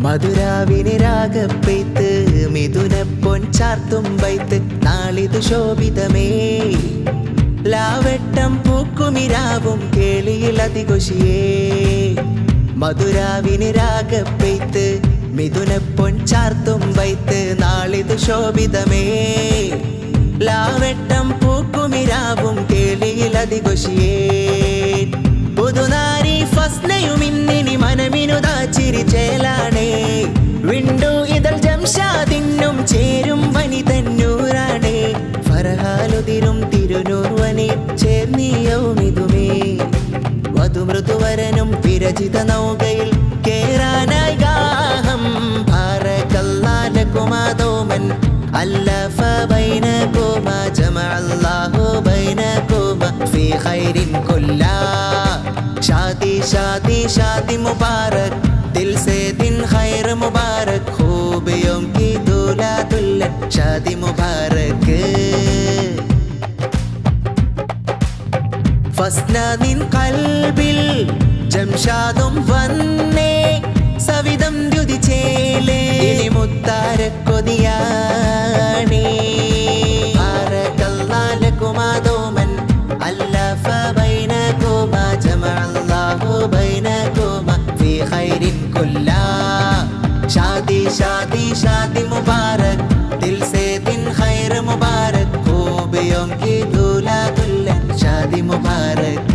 മധുരാവിന് രാഗപ്പെയ്ത്ത് മിഥുന പൊൻചാർത്തും വൈത്ത് നാളിതു ശോഭിതമേ ലാവട്ടം പൂക്കുമിരാവും കേളിയിൽ അതിഘോഷിയേ മധുരാവിന് രാഗപ്പെയ്ത്ത് മിഥുന പൊൻചാർത്തും വൈത്ത് നാളിതു ശോഭിതമേ ലാവട്ടം പൂക്കുമിരാവും കേളിയിൽ അതിഘോഷിയേ പുതുനാരി ഫസ്നയും ഇന്നിനി മനമിനുതാ ചിരിച്ചേലാണേ വിണ്ടു ഇതൾ ജംഷാദിന്നും ചേരും വനി തന്നൂരാണേ ഫറഹാലുതിരും തിരുനൂർവനെ ചേർന്നിയവുമിതുമേ വധുമൃദുവരനും വിരചിത നൗകയിൽ കേറാനായി ഗാഹം ഭാരകല്ലാലകുമാതോമൻ അല്ലഫ ബൈനകുമാ ജമഅല്ലാഹു ബൈനകുമാ ഫീ ഖൈരിൻ കുല്ലാ शादी शादी शादी मुबारक दिल से दिन खैर मुबारक खूबियों की दूल्हा दुल्हन शादी मुबारक ഫസ്ന നിൻ കൽബിൽ ജംഷാദും വന്നേ സവിധം രുചിച്ചേലേ ഇനി മുത്താരക്കൊതിയാണേ ഭാരകല്ലാലകുമാതോമൻ അല്ലഫ ബൈനകുമാ ജമഅല്ലാഹു ബൈനകുമാ ഫീ ഖൈരിൻ കുല്ലാ शादी शादी शादी मुबारक दिल से दिन खैर मुबारक खूबियों की दूल्हा दुल्हन शादी मुबारक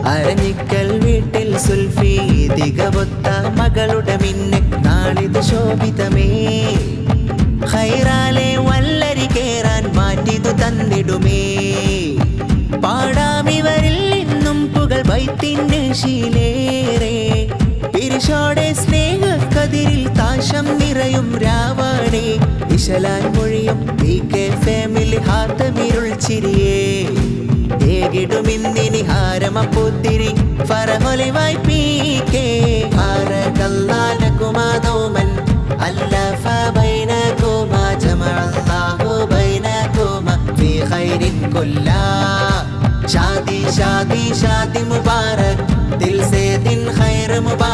അരഞ്ഞിക്കൽ വീട്ടിൽ സുൽഫി തികവൊത്ത മകളുടെ മിന്നെ നാളിത് ശോഭിതമേ ഖൈറാലെ വല്ലരി കേറാൻ മാറ്റിതു തന്നിടുമേ പാടാമിവരിൽ ഇന്നും പുകൾ വൈത്തിൻ്റെ ശീലേറെ പിരിശോടെ സ്നേഹക്കതിരിൽ താശം നിറയും രാവാടേ ഇശലാൻ മൊഴിയും ഫാമിലി ഹാത്തമിരുൾ ചിരിയേ ഏകിടുമിന്ദിനി ഹാരമപ്പൂത്തിരി ഫറഹൊലിവായി പീക്കേ ഭാരകല്ലാലകുമാതോമൻ അല്ലഫ ബൈനകുമാ ജമഅല്ലാഹു ബൈനകുമാ ഫീ ഖൈരിൻ കുല്ലാ शादी शादी शादी मुबारक दिल से दिन खैर मुबारक